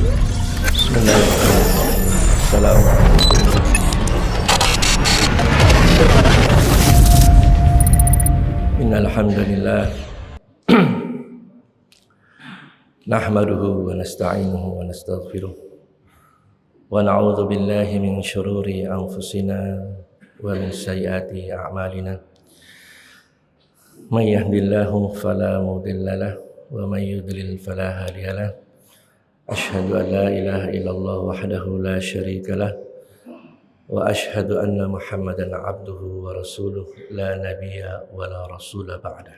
Bismillahirrahmanirrahim. Assalamualaikum. Innal hamdalillah nahmaduhu wa nasta'inuhu wa nastaghfiruh wa na'udzu billahi min shururi anfusina wa min sayyiati a'malina. May yahdihillahu fala mudilla lahu wa may yudlil fala hadiya lahu. Asyhadu an la ilaha illallah wahdahu la syarika lah wa asyhadu anna Muhammadan abduhu wa rasuluh la nabiyya wa la rasula ba'dah.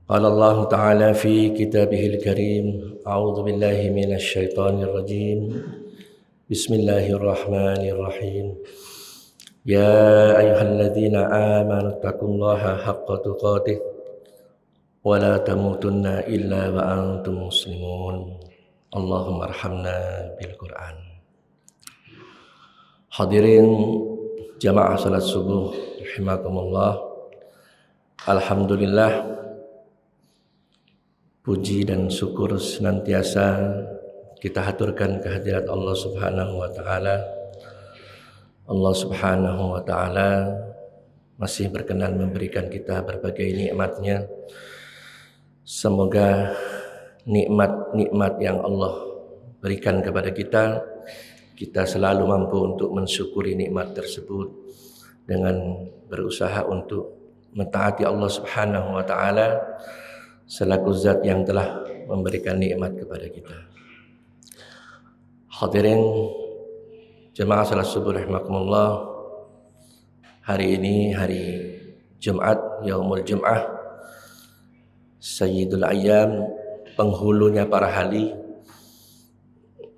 Qala Allah ta'ala fi kitabihil karim, a'udzu billahi minasy syaithanir rajim. Bismillahirrahmanirrahim. Ya ayyuhalladzina amanu taqullaha haqqa tuqatih wa la tamutunna illa wa antum muslimun. Allahumma arhamna bil Qur'an. Hadirin jamaah salat subuh rahimakumullah. Alhamdulillah, puji dan syukur senantiasa kita haturkan kehadirat Allah Subhanahu wa taala. Allah Subhanahu wa taala masih berkenan memberikan kita berbagai nikmat-Nya. Semoga nikmat-nikmat yang Allah berikan kepada kita selalu mampu untuk mensyukuri nikmat tersebut dengan berusaha untuk mentaati Allah Subhanahu wa taala selaku zat yang telah memberikan nikmat kepada kita. Hadirin jemaah salat subuh rahimakumullah, hari ini hari Jumat, Yaumul Jum'ah, Sayyidul Ayyam, penghulunya para hari.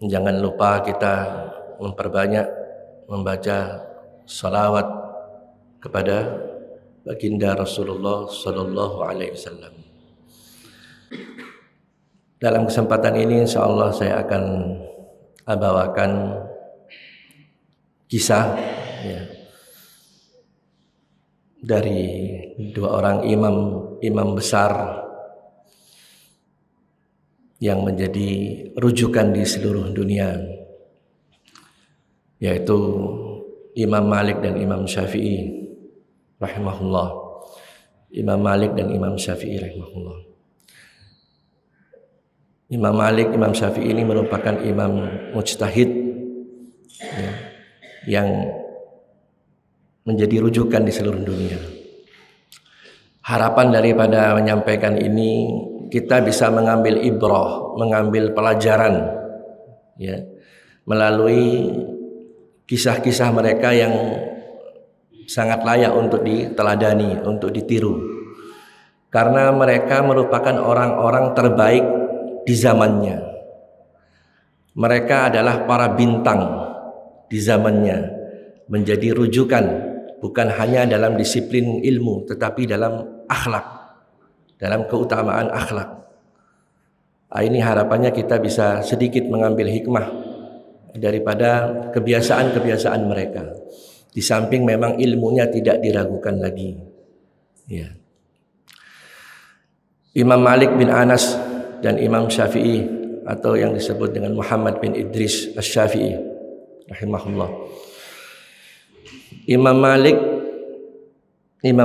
Jangan lupa kita memperbanyak membaca salawat kepada baginda Rasulullah sallallahu alaihi wasallam. Dalam kesempatan ini insyaallah saya akan bawakan kisah dari dua orang imam besar yang menjadi rujukan di seluruh dunia, yaitu Imam Malik dan Imam Syafi'i rahimahullah. Imam Malik dan Imam Syafi'i rahimahullah. Imam Malik, Imam Syafi'i ini merupakan imam mujtahid yang menjadi rujukan di seluruh dunia. Harapan daripada menyampaikan ini, kita bisa mengambil ibrah, mengambil pelajaran melalui kisah-kisah mereka yang sangat layak untuk diteladani, untuk ditiru. Karena mereka merupakan orang-orang terbaik di zamannya. Mereka adalah para bintang di zamannya, menjadi rujukan bukan hanya dalam disiplin ilmu tetapi dalam akhlak, dalam keutamaan akhlak. Ini harapannya kita bisa sedikit mengambil hikmah daripada kebiasaan-kebiasaan mereka. Di samping memang ilmunya tidak diragukan lagi. Imam Malik bin Anas dan Imam Syafi'i, atau yang disebut dengan Muhammad bin Idris Asy-Syafi'i rahimahullah. Imam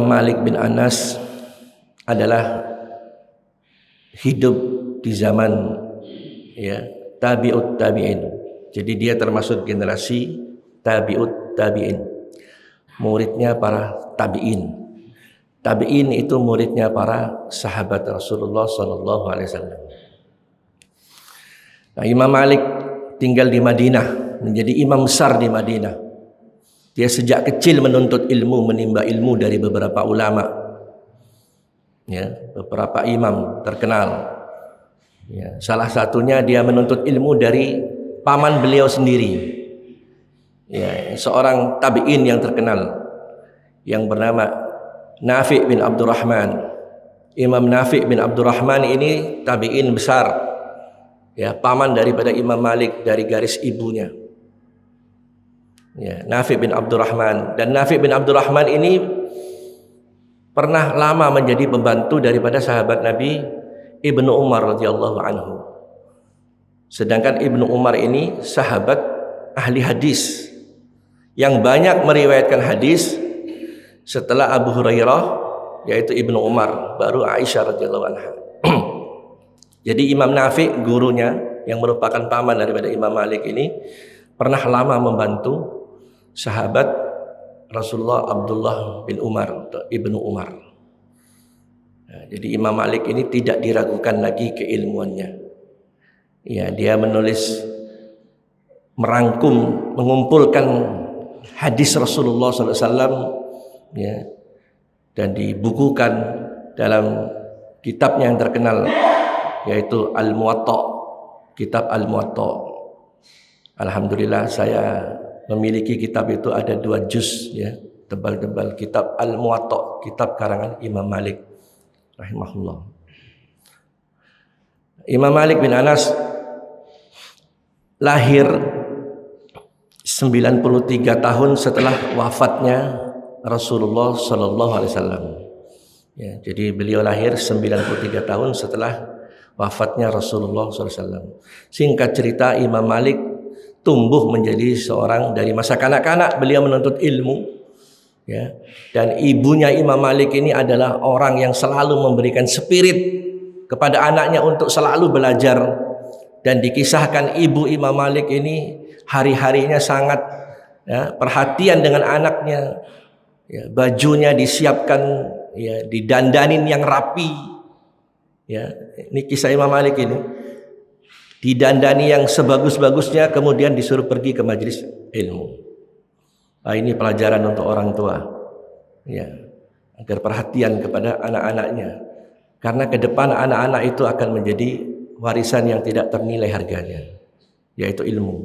Malik bin Anas adalah hidup di zaman tabi'ut tabi'in. Jadi dia termasuk generasi tabi'ut tabi'in, muridnya para tabi'in. Tabi'in itu muridnya para sahabat Rasulullah sallallahu alaihi wasallam. Nah, Imam Malik tinggal di Madinah, menjadi imam besar di Madinah. Dia sejak kecil menuntut ilmu, menimba ilmu dari beberapa ulama, beberapa imam terkenal. Salah satunya dia menuntut ilmu dari paman beliau sendiri, seorang tabi'in yang terkenal yang bernama Nafi' bin Abdurrahman. Imam Nafi' bin Abdurrahman ini tabi'in besar, paman daripada Imam Malik dari garis ibunya. Nafi' bin Abdurrahman, dan Nafi' bin Abdurrahman ini pernah lama menjadi pembantu daripada sahabat Nabi Ibnu Umar radhiyallahu anhu. Sedangkan Ibnu Umar ini sahabat ahli hadis yang banyak meriwayatkan hadis setelah Abu Hurairah, yaitu Ibnu Umar, baru Aisyah radhiyallahu anha. Jadi Imam Nafi, gurunya yang merupakan paman daripada Imam Malik ini, pernah lama membantu sahabat Rasulullah Abdullah bin Umar atau Ibnu Umar. Nah, jadi Imam Malik ini tidak diragukan lagi keilmuannya. Ya, dia menulis, merangkum, mengumpulkan hadis Rasulullah SAW, ya, dan dibukukan dalam kitabnya yang terkenal, yaitu Al-Muwatta, kitab Al-Muwatta. Alhamdulillah saya memiliki kitab itu, ada 2 juz, ya, tebal-tebal, kitab Al-Muwatta, kitab karangan Imam Malik rahimahullah. Imam Malik bin Anas lahir 93 tahun setelah wafatnya Rasulullah sallallahu alaihi wasallam. Ya, jadi beliau lahir 93 tahun setelah wafatnya Rasulullah sallallahu alaihi wasallam. Singkat cerita, Imam Malik tumbuh menjadi seorang, dari masa kanak-kanak beliau menuntut ilmu, ya. Dan ibunya Imam Malik ini adalah orang yang selalu memberikan spirit kepada anaknya untuk selalu belajar. Dan dikisahkan ibu Imam Malik ini hari-harinya sangat, ya, perhatian dengan anaknya, ya, bajunya disiapkan, ya, didandanin yang rapi, ya. Ini kisah Imam Malik ini, didandani yang sebagus-bagusnya, kemudian disuruh pergi ke majelis ilmu. Nah, ini pelajaran untuk orang tua, ya, agar perhatian kepada anak-anaknya, karena ke depan anak-anak itu akan menjadi warisan yang tidak ternilai harganya, yaitu ilmu.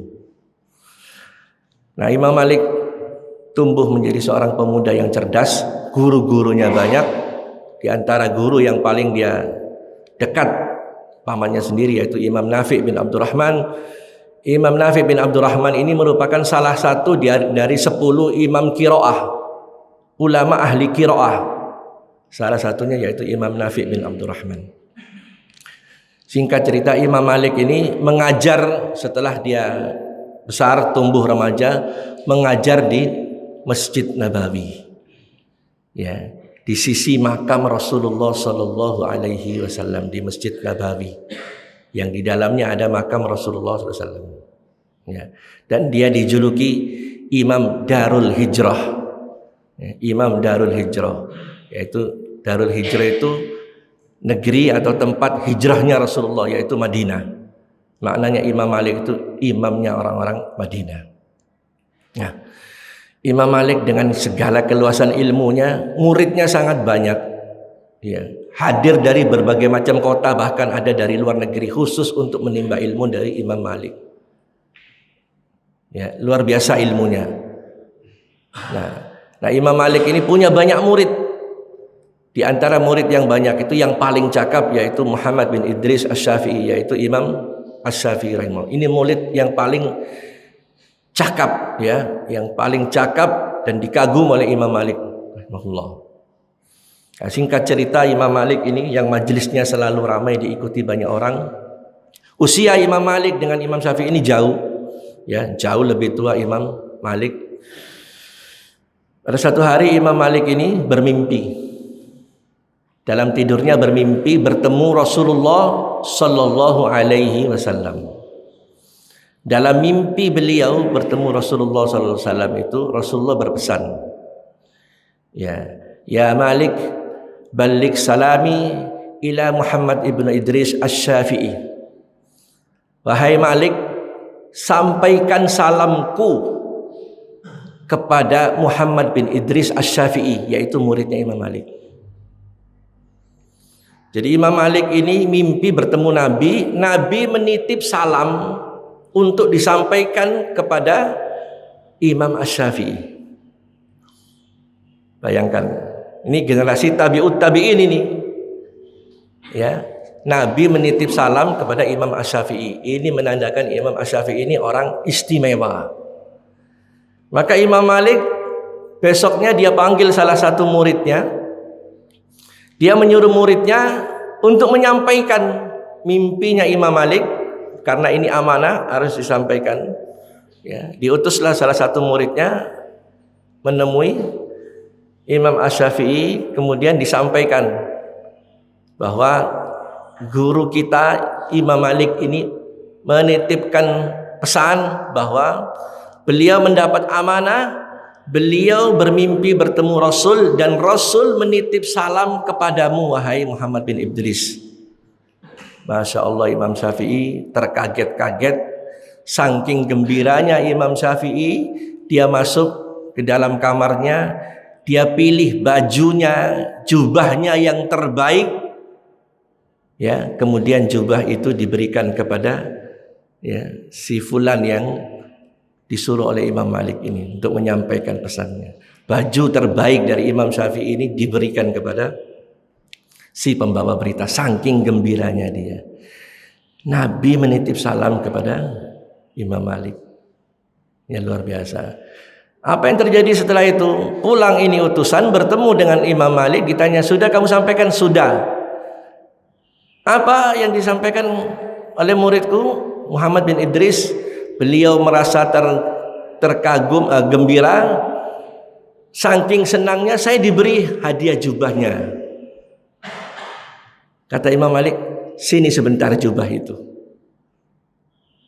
Nah, Imam Malik tumbuh menjadi seorang pemuda yang cerdas, guru-gurunya banyak. Di antara guru yang paling dia dekat, pamannya sendiri, yaitu Imam Nafi bin Abdurrahman. Imam Nafi bin Abdurrahman ini merupakan salah satu dari 10 imam qiraah, ulama ahli qiraah. Salah satunya yaitu Imam Nafi bin Abdurrahman. Singkat cerita, Imam Malik ini mengajar setelah dia besar, tumbuh remaja, mengajar di Masjid Nabawi, ya, di sisi makam Rasulullah Sallallahu Alaihi Wasallam, di Masjid Nabawi, yang di dalamnya ada makam Rasulullah SAW, ya. Dan dia dijuluki Imam Darul Hijrah, ya, Imam Darul Hijrah, yaitu Darul Hijrah itu negeri atau tempat hijrahnya Rasulullah, yaitu Madinah. Maknanya Imam Malik itu imamnya orang-orang Madinah. Nah, Imam Malik dengan segala keluasan ilmunya, muridnya sangat banyak, ya, hadir dari berbagai macam kota, bahkan ada dari luar negeri khusus untuk menimba ilmu dari Imam Malik. Ya, luar biasa ilmunya. Nah, Imam Malik ini punya banyak murid. Di antara murid yang banyak itu, yang paling cakap yaitu Muhammad bin Idris Asy-Syafi'i, yaitu Imam Asy-Syafi'i rahimahullah. Ini murid yang paling cakap, ya, yang paling cakap dan dikagum oleh Imam Malik rahimahullah. Nah, singkat cerita, Imam Malik ini yang majelisnya selalu ramai, diikuti banyak orang. Usia Imam Malik dengan Imam Syafi'i ini jauh, ya, jauh lebih tua Imam Malik. Pada satu hari Imam Malik ini bermimpi. Dalam tidurnya bermimpi bertemu Rasulullah Sallallahu Alaihi Wasallam. Dalam mimpi beliau bertemu Rasulullah Sallallahu Alaihi Wasallam itu, Rasulullah berpesan, ya Malik, balik salami ila Muhammad ibn Idris Asy-Syafi'i. Wahai Malik, sampaikan salamku kepada Muhammad bin Idris Asy-Syafi'i, yaitu muridnya Imam Malik. Jadi Imam Malik ini mimpi bertemu Nabi, Nabi menitip salam untuk disampaikan kepada Imam Asy-Syafi'i. Bayangkan, ini generasi tabi'ut tabi'in ini, ya. Nabi menitip salam kepada Imam Asy-Syafi'i. Ini menandakan Imam Asy-Syafi'i ini orang istimewa. Maka Imam Malik besoknya dia panggil salah satu muridnya. Dia menyuruh muridnya untuk menyampaikan mimpinya Imam Malik karena ini amanah harus disampaikan. Ya, diutuslah salah satu muridnya menemui Imam Asy-Syafi'i, kemudian disampaikan bahwa guru kita Imam Malik ini menitipkan pesan bahwa beliau mendapat amanah, beliau bermimpi bertemu Rasul, dan Rasul menitip salam kepadamu wahai Muhammad bin Idris. Masya Allah, Imam Syafi'i terkaget-kaget. Saking gembiranya Imam Syafi'i, dia masuk ke dalam kamarnya, dia pilih bajunya, jubahnya yang terbaik, ya, kemudian jubah itu diberikan kepada ya si fulan yang disuruh oleh Imam Malik ini untuk menyampaikan pesannya. Baju terbaik dari Imam Syafi'i ini diberikan kepada si pembawa berita, saking gembiranya dia. Nabi menitip salam kepada Imam Malik. Ya, luar biasa. Apa yang terjadi setelah itu? Pulang ini utusan bertemu dengan Imam Malik, ditanya, "Sudah kamu sampaikan?" "Sudah." "Apa yang disampaikan oleh muridku Muhammad bin Idris?" "Beliau merasa terkagum, gembira. Saking senangnya saya diberi hadiah jubahnya." Kata Imam Malik, "Sini sebentar jubah itu.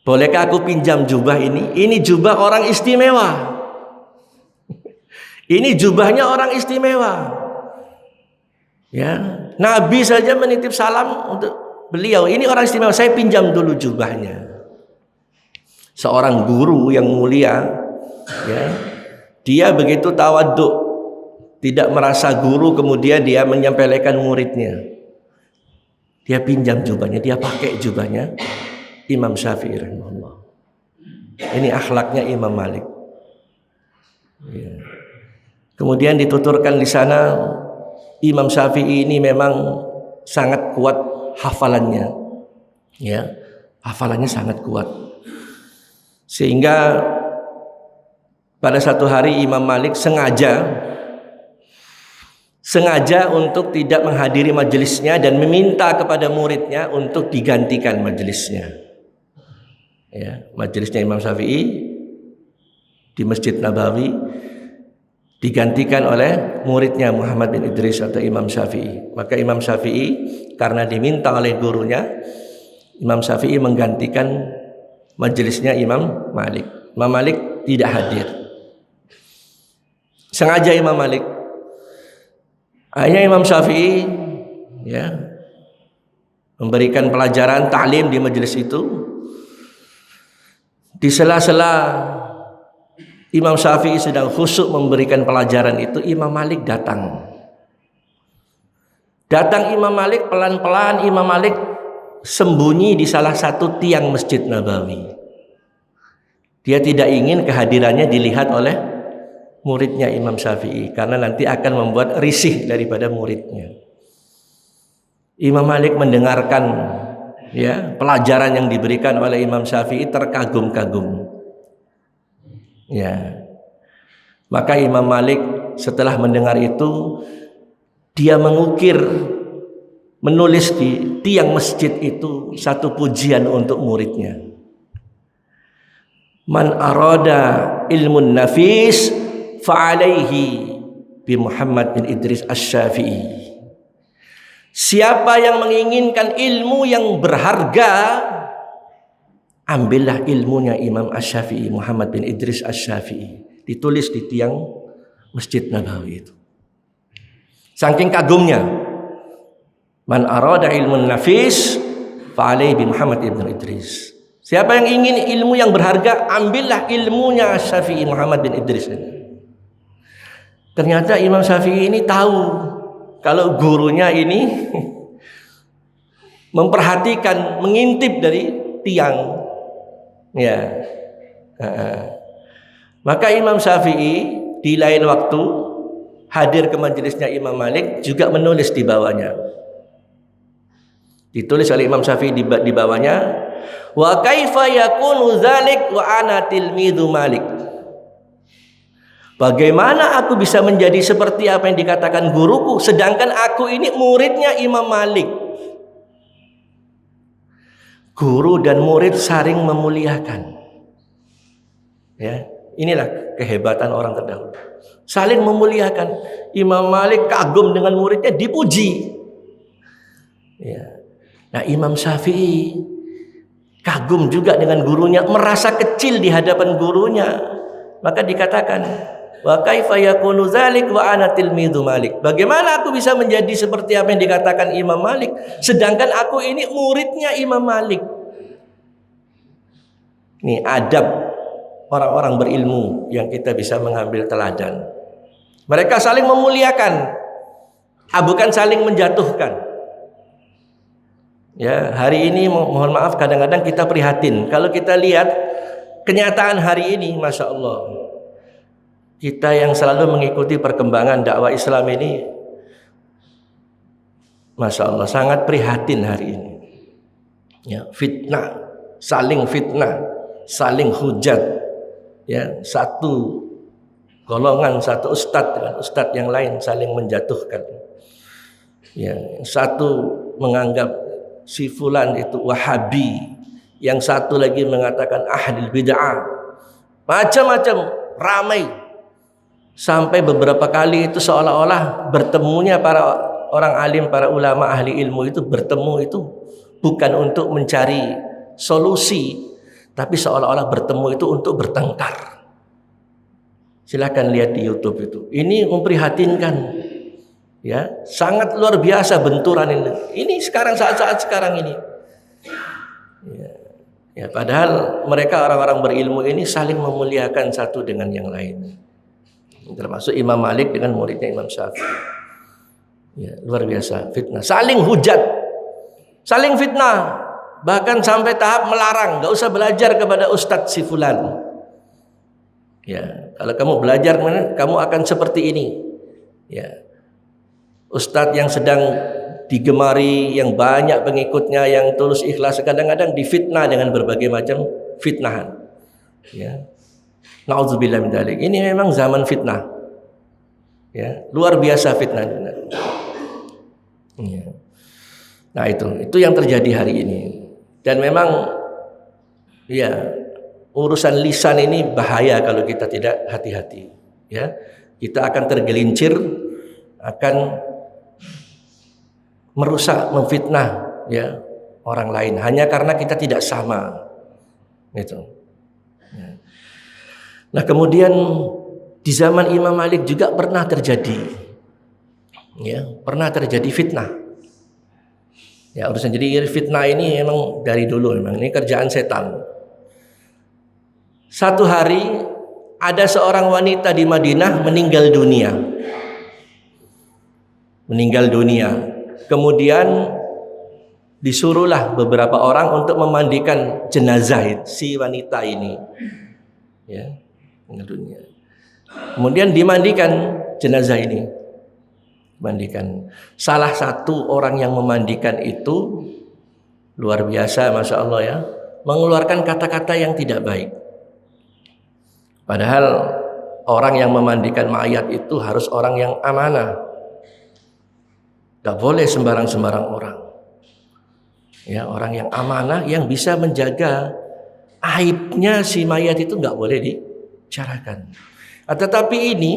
Bolehkah aku pinjam jubah ini? Ini jubah orang istimewa. Ini jubahnya orang istimewa. Ya, Nabi saja menitip salam untuk beliau. Ini orang istimewa. Saya pinjam dulu jubahnya." Seorang guru yang mulia, ya, dia begitu tawaduk, tidak merasa guru, kemudian dia menyepelekan muridnya. Dia pinjam jubahnya, dia pakai jubahnya Imam Syafi'i rahimahullah. Ini akhlaknya Imam Malik. Ya. Kemudian dituturkan di sana, Imam Syafi'i ini memang sangat kuat hafalannya. Ya, hafalannya sangat kuat. Sehingga pada satu hari Imam Malik sengaja untuk tidak menghadiri majelisnya dan meminta kepada muridnya untuk digantikan majelisnya. Ya, majelisnya Imam Syafi'i di Masjid Nabawi digantikan oleh muridnya Muhammad bin Idris atau Imam Syafi'i. Maka Imam Syafi'i karena diminta oleh gurunya, Imam Syafi'i menggantikan majelisnya Imam Malik. Imam Malik tidak hadir. Sengaja Imam Malik. Akhirnya Imam Syafi'i ya memberikan pelajaran ta'lim di majelis itu. Di sela-sela Imam Syafi'i sedang khusyuk memberikan pelajaran itu, Imam Malik datang. Datang Imam Malik, pelan-pelan Imam Malik sembunyi di salah satu tiang Masjid Nabawi. Dia tidak ingin kehadirannya dilihat oleh muridnya Imam Syafi'i, karena nanti akan membuat risih daripada muridnya. Imam Malik mendengarkan ya pelajaran yang diberikan oleh Imam Syafi'i, terkagum-kagum. Ya. Maka Imam Malik setelah mendengar itu, dia mengukir, menulis di tiang masjid itu satu pujian untuk muridnya. "Man arada ilmun nafis fa'alaihi bi Muhammad bin Idris Asy-Syafi'i." Siapa yang menginginkan ilmu yang berharga, ambillah ilmunya Imam Asy-Syafi'i, Muhammad bin Idris Asy-Syafi'i. Ditulis di tiang Masjid Nabawi itu. Saking kagumnya. Man arada ilmun nafis fa'alaihi bi Muhammad bin Idris. Siapa yang ingin ilmu yang berharga, ambillah ilmunya Asy-Syafi'i, Muhammad bin Idris. Ternyata Imam Syafi'i ini tahu kalau gurunya ini memperhatikan, mengintip dari tiang. Ya. Maka Imam Syafi'i di lain waktu hadir ke majelisnya Imam Malik, juga menulis di bawahnya. Ditulis oleh Imam Syafi'i di bawahnya, "Wa kaifa yakunu dzalik wa ana tilmidzu Malik." Bagaimana aku bisa menjadi seperti apa yang dikatakan guruku, sedangkan aku ini muridnya Imam Malik. guru dan murid saling memuliakan. Ya, inilah kehebatan orang terdahulu. Saling memuliakan. Imam Malik kagum dengan muridnya, dipuji. Ya. Nah, Imam Syafi'i kagum juga dengan gurunya, merasa kecil di hadapan gurunya. Maka dikatakan, wa kaifa yakunu dzalik wa ana tilmidhu Malik. Bagaimana aku bisa menjadi seperti apa yang dikatakan Imam Malik sedangkan aku ini muridnya Imam Malik. Ini adab orang-orang berilmu yang kita bisa mengambil teladan. Mereka saling memuliakan, bukan saling menjatuhkan. Ya, hari ini mohon maaf kadang-kadang kita prihatin kalau kita lihat kenyataan hari ini, Masya Allah. Kita yang selalu mengikuti perkembangan dakwah Islam ini, Masya Allah, sangat prihatin hari ini. Ya, fitnah, saling hujat. Ya, satu golongan, satu ustadz dengan ustadz yang lain saling menjatuhkan. Ya, satu menganggap si fulan itu Wahabi, yang satu lagi mengatakan ahlul bid'ah. Macam-macam, ramai. Sampai beberapa kali itu seolah-olah bertemunya para orang alim, para ulama ahli ilmu itu bertemu itu bukan untuk mencari solusi, tapi seolah-olah bertemu itu untuk bertengkar. Silakan lihat di YouTube itu. Ini memprihatinkan. Ya, sangat luar biasa benturan ini. Ini sekarang saat-saat sekarang ini. Ya, padahal mereka orang-orang berilmu ini saling memuliakan satu dengan yang lain. Termasuk Imam Malik dengan muridnya Imam Syafi'i. Ya, luar biasa fitnah, saling hujat, saling fitnah, bahkan sampai tahap melarang, nggak usah belajar kepada Ustadz si fulan. Ya, kalau kamu belajar kamu akan seperti ini. Ya, Ustadz yang sedang digemari, yang banyak pengikutnya, yang tulus ikhlas, kadang-kadang difitnah dengan berbagai macam fitnahan. Ya. Nauzubillah min dzalik. Ini memang zaman fitnah. Ya, luar biasa fitnah. Ya. Nah, itu yang terjadi hari ini. Dan memang ya, urusan lisan ini bahaya kalau kita tidak hati-hati. Ya. Kita akan tergelincir, akan merusak, memfitnah ya orang lain hanya karena kita tidak sama. Gitu. Ya. Nah, kemudian di zaman Imam Malik juga pernah terjadi, ya, pernah terjadi fitnah. Ya, urusan jadi fitnah ini memang dari dulu, memang ini kerjaan setan. Satu hari ada seorang wanita di Madinah meninggal dunia. Kemudian disuruhlah beberapa orang untuk memandikan jenazah si wanita ini. Ya. Dunia. Kemudian dimandikan jenazah ini. Mandikan. Salah satu orang yang memandikan itu luar biasa, Masya Allah ya, mengeluarkan kata-kata yang tidak baik. Padahal orang yang memandikan mayat itu harus orang yang amanah. Gak boleh sembarang-sembarang orang. Ya, orang yang amanah yang bisa menjaga aibnya si mayat itu gak boleh dibicarakan. Tetapi ini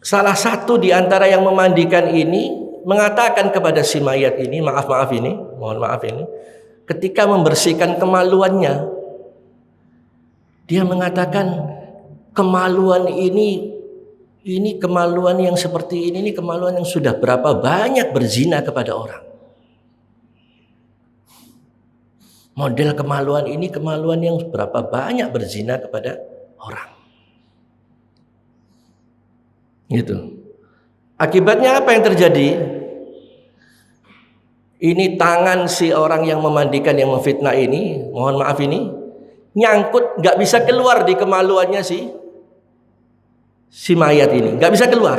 salah satu di antara yang memandikan ini mengatakan kepada si mayat ini, mohon maaf ini, ketika membersihkan kemaluannya, dia mengatakan kemaluan ini kemaluan yang seperti ini kemaluan yang sudah berapa banyak berzina kepada orang. Model kemaluan ini kemaluan yang berapa banyak berzina kepada orang. Gitu. Akibatnya apa yang terjadi? Ini tangan si orang yang memandikan, yang memfitnah ini, mohon maaf ini, nyangkut, nggak bisa keluar di kemaluannya si mayat ini, nggak bisa keluar.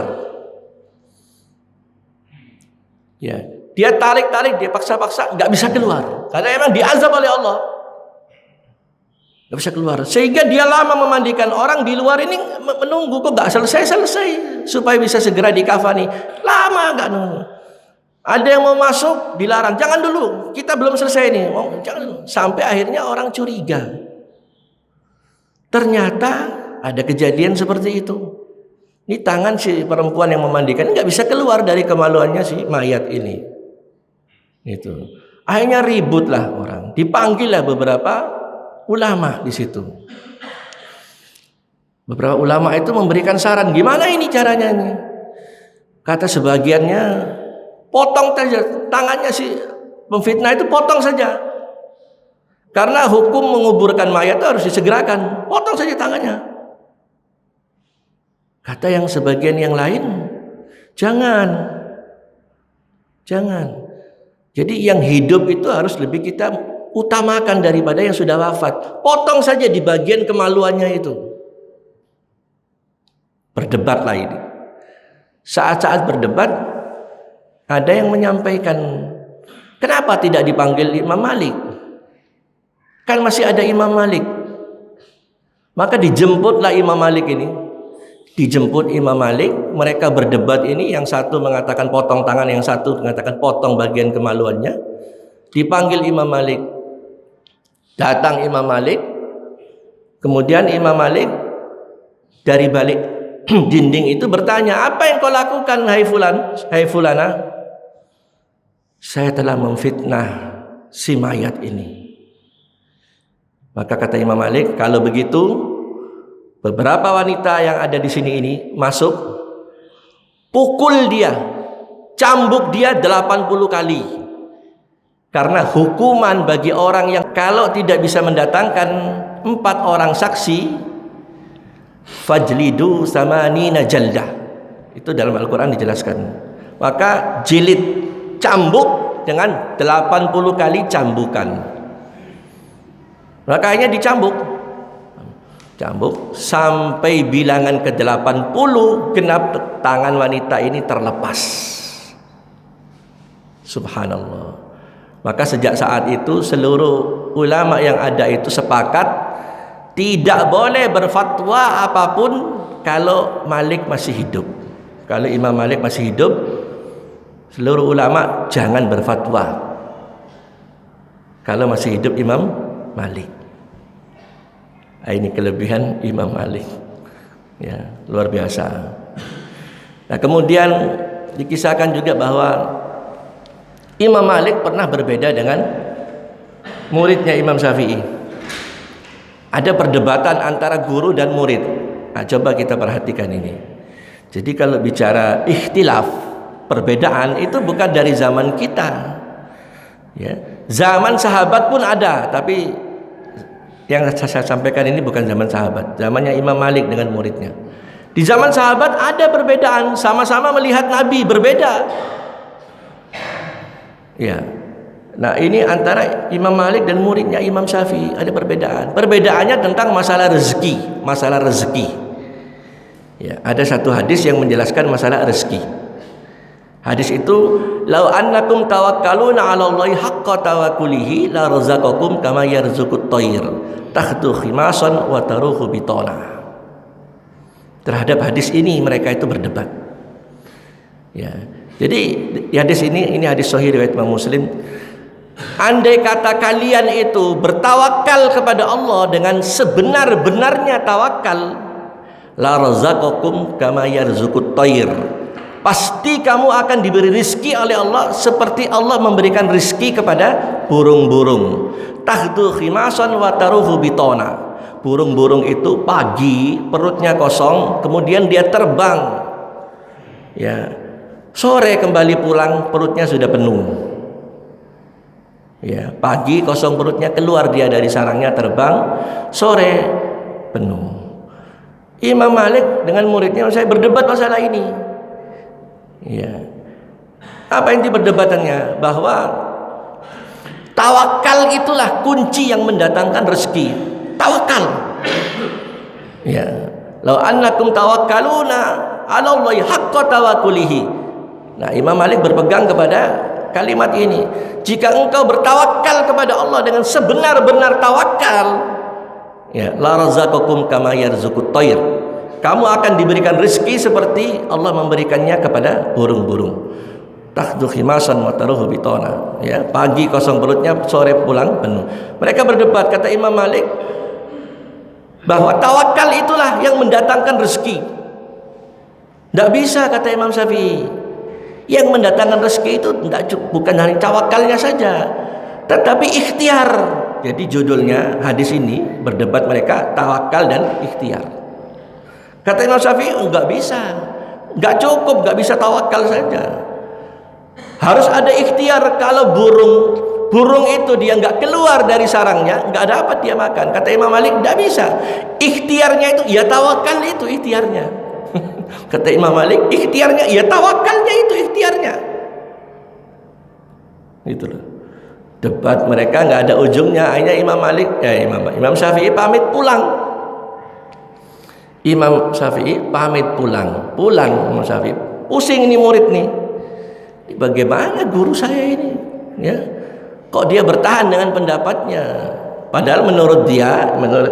Ya, dia tarik, dia paksa, nggak bisa keluar. Karena emang diazab oleh Allah, nggak bisa keluar. Sehingga dia lama memandikan, orang di luar ini menunggu kok nggak selesai supaya bisa segera dikafani. Lama nggak nunggu. Ada yang mau masuk dilarang, jangan dulu, kita belum selesai nih, jangan. Sampai akhirnya orang curiga. Ternyata ada kejadian seperti itu. Ini tangan si perempuan yang memandikan nggak bisa keluar dari kemaluannya si mayat ini. Itu. Akhirnya ributlah orang, dipanggillah beberapa ulama di situ. Beberapa ulama itu memberikan saran, gimana ini caranya ini? Kata sebagiannya, potong saja tangannya si pemfitnah itu, potong saja. Karena hukum menguburkan mayat itu harus disegerakan, potong saja tangannya. Kata yang sebagian yang lain, jangan. Jadi yang hidup itu harus lebih kita utamakan daripada yang sudah wafat. Potong saja di bagian kemaluannya itu. Berdebatlah ini. Saat-saat berdebat, ada yang menyampaikan, kenapa tidak dipanggil Imam Malik? Kan masih ada Imam Malik. Maka dijemputlah Imam Malik ini. Dijemput Imam Malik, mereka berdebat ini, yang satu mengatakan potong tangan, yang satu mengatakan potong bagian kemaluannya. Dipanggil Imam Malik. Datang Imam Malik. Kemudian Imam Malik dari balik dinding itu bertanya, apa yang kau lakukan hai fulan, hai fulana? Saya telah memfitnah si mayat ini. Maka kata Imam Malik, kalau begitu beberapa wanita yang ada di sini ini masuk, pukul dia, cambuk dia 80 kali. Karena hukuman bagi orang yang kalau tidak bisa mendatangkan 4 orang saksi, fajlidu samanina jaldah. Itu dalam Al-Quran dijelaskan. Maka jilid, cambuk dengan 80 kali cambukan. Makanya dicambuk sampai bilangan ke-80, genap tangan wanita ini terlepas. Subhanallah. Maka sejak saat itu seluruh ulama yang ada itu sepakat tidak boleh berfatwa apapun kalau Malik masih hidup. Kalau Imam Malik masih hidup, seluruh ulama jangan berfatwa. Kalau masih hidup Imam Malik. Ini kelebihan Imam Malik, ya, luar biasa. Nah, kemudian dikisahkan juga bahwa Imam Malik pernah berbeda dengan muridnya Imam Syafi'i. Ada perdebatan antara guru dan murid. Nah, coba kita perhatikan ini. Jadi kalau bicara ikhtilaf, perbedaan itu bukan dari zaman kita, ya. Zaman sahabat pun ada, tapi yang saya sampaikan ini bukan zaman sahabat, zamannya Imam Malik dengan muridnya. Di zaman sahabat ada perbedaan, sama-sama melihat Nabi berbeda. Ya. Nah, ini antara Imam Malik dan muridnya Imam Syafi'i ada perbedaan. Perbedaannya tentang masalah rezeki. Ya, ada satu hadis yang menjelaskan masalah rezeki. Hadis itu, "Lau annakum tawakkaluna 'ala Allahi haqqa tawakkulihi la razaqakum kama yarzuqut thair takhdu khimasan wa taruhu bitana." Terhadap hadis ini mereka itu berdebat. Ya. Jadi hadis ini hadis sahih riwayat Imam Muslim. Andai kata kalian itu bertawakal kepada Allah dengan sebenar-benarnya tawakal, la razaqakum kama yarzuqut thair. Pasti kamu akan diberi rizki oleh Allah seperti Allah memberikan rizki kepada burung-burung. Tahdu khimasan wa taruhu bitona. Burung-burung itu pagi perutnya kosong, kemudian dia terbang. Ya. Sore kembali pulang perutnya sudah penuh. Ya, pagi kosong perutnya, keluar dia dari sarangnya terbang, sore penuh. Imam Malik dengan muridnya saya berdebat masalah ini. Ya. Apa inti perdebatannya? Bahwa tawakal itulah kunci yang mendatangkan rezeki. Tawakal. Ya. Lau annakum tawakkaluna 'ala Allahi haqqa tawakkulihi. Nah, Imam Malik berpegang kepada kalimat ini. Jika engkau bertawakal kepada Allah dengan sebenar-benar tawakal, ya, la razaqakum kama yarzuqut thair. Kamu akan diberikan rezeki seperti Allah memberikannya kepada burung-burung. takhdu khimasan wa taruhu bitona. Ya, pagi kosong perutnya, sore pulang penuh. Mereka berdebat, kata Imam Malik, bahwa tawakal itulah yang mendatangkan rezeki. Tidak bisa, kata Imam Syafi'i. Yang mendatangkan rezeki itu bukan hanya tawakalnya saja, tetapi ikhtiar. Jadi judulnya hadis ini berdebat mereka, tawakal dan ikhtiar. Kata Imam Syafi'i, enggak bisa, enggak cukup, enggak bisa tawakal saja. Harus ada ikhtiar. Kalau burung itu dia enggak keluar dari sarangnya, enggak dapat dia makan. Kata Imam Malik, enggak bisa. Ikhtiarnya itu, ya tawakal itu ikhtiarnya. Kata Imam Malik, ikhtiarnya, ya tawakalnya itu ikhtiarnya. Itulah. Debat mereka nggak ada ujungnya. Akhirnya Imam Syafi'i pamit pulang. Imam Syafi'i pamit pulang. Imam Syafi'i pusing ini murid nih. Bagaimana guru saya ini? Ya, kok dia bertahan dengan pendapatnya? Padahal menurut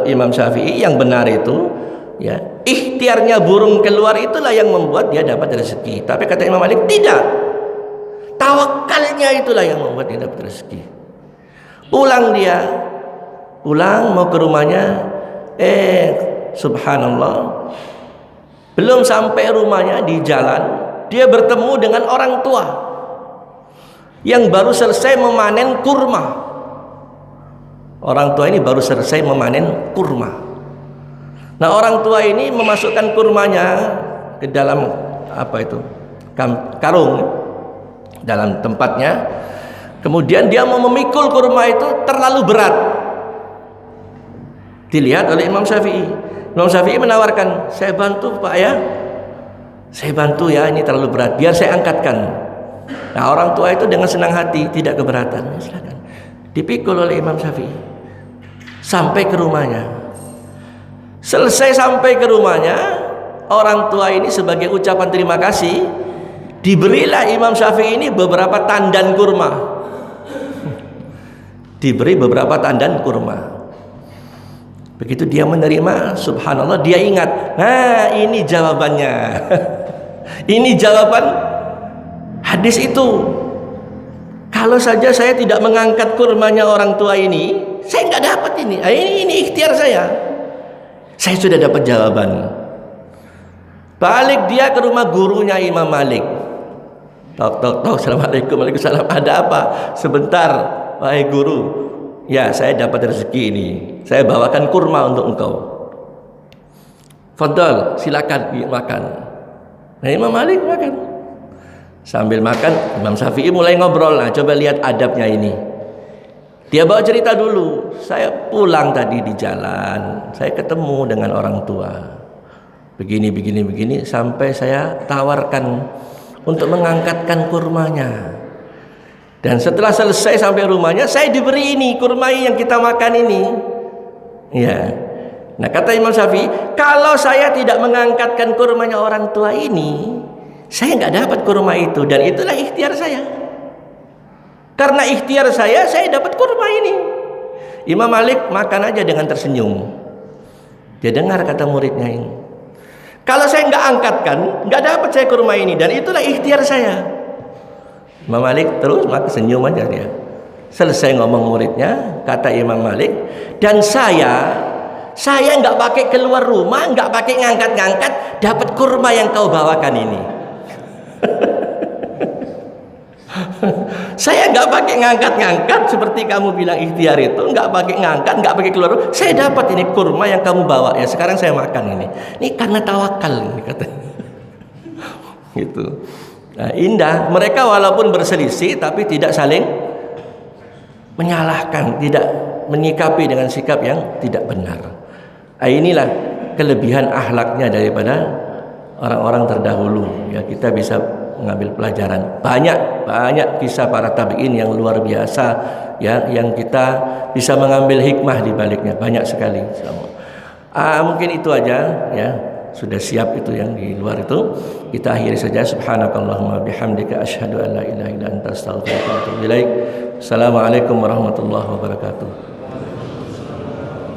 Imam Syafi'i yang benar itu, ya, ikhtiarnya burung keluar itulah yang membuat dia dapat rezeki. Tapi kata Imam Malik, tidak. Tawakalnya itulah yang membuat dia dapat rezeki. Pulang mau ke rumahnya, subhanallah, belum sampai rumahnya, di jalan dia bertemu dengan orang tua yang baru selesai memanen kurma. Orang tua ini baru selesai memanen kurma. Nah, orang tua ini memasukkan kurmanya ke dalam karung dalam tempatnya. Kemudian dia mau memikul kurma itu terlalu berat. Dilihat oleh Imam Syafi'i. Imam Syafi'i menawarkan, saya bantu Pak ya. Saya bantu ya, ini terlalu berat, biar saya angkatkan. Nah, orang tua itu dengan senang hati, tidak keberatan. Silakan. Dipikul oleh Imam Syafi'i sampai ke rumahnya. Selesai sampai ke rumahnya, orang tua ini sebagai ucapan terima kasih, diberilah Imam Syafi'i ini beberapa tandan kurma. Diberi beberapa tandan kurma. Begitu dia menerima, subhanallah, dia ingat, nah ini jawabannya. Ini jawaban hadis itu. Kalau saja saya tidak mengangkat kurmanya orang tua ini, saya nggak dapat ini. Ini ikhtiar saya. Saya sudah dapat jawaban. Balik dia ke rumah gurunya Imam Malik. Tok. Assalamualaikum. Waalaikumsalam. Ada apa? Sebentar, wahai guru. Ya, saya dapat rezeki ini. Saya bawakan kurma untuk engkau. Fadhal, silakan makan. Nah, Imam Malik makan. Sambil makan, Imam Syafi'i mulai ngobrol. Nah, coba lihat adabnya ini. Dia bawa cerita dulu. Saya pulang tadi di jalan, saya ketemu dengan orang tua. Begini, sampai saya tawarkan untuk mengangkatkan kurmanya. Dan setelah selesai sampai rumahnya, saya diberi ini kurma yang kita makan ini. Ya. Nah, kata Imam Syafi'i, kalau saya tidak mengangkatkan kurmanya orang tua ini, saya nggak dapat kurma itu, dan itulah ikhtiar saya. Karena ikhtiar saya dapat kurma ini. Imam Malik makan aja dengan tersenyum. Dia dengar kata muridnya ini. Kalau saya nggak angkatkan, nggak dapat saya kurma ini, dan itulah ikhtiar saya. Imam Malik terus makan senyum aja dia. Selesai ngomong muridnya, kata Imam Malik, dan saya nggak pakai keluar rumah, nggak pakai ngangkat-ngangkat, dapat kurma yang kau bawakan ini. Saya nggak pakai ngangkat-ngangkat seperti kamu bilang ikhtiar itu, nggak pakai ngangkat, nggak pakai keluar rumah. Saya dapat ini kurma yang kamu bawa ya. Sekarang saya makan ini. Ini karena tawakal ini katanya. Gitu. Nah, indah. Mereka walaupun berselisih tapi tidak saling menyalahkan, tidak menyikapi dengan sikap yang tidak benar. Nah, inilah kelebihan akhlaknya daripada orang-orang terdahulu. Ya, kita bisa mengambil pelajaran. Banyak kisah para tabi'in yang luar biasa, ya, yang kita bisa mengambil hikmah di baliknya. Banyak sekali. Mungkin itu aja, ya. Sudah siap itu yang di luar itu. Kita akhiri saja. Subhanakallahumma bihamdika asyhadu an la ilaha illa anta astaghfiruka wa atubu ilaik. Assalamualaikum warahmatullahi wabarakatuh.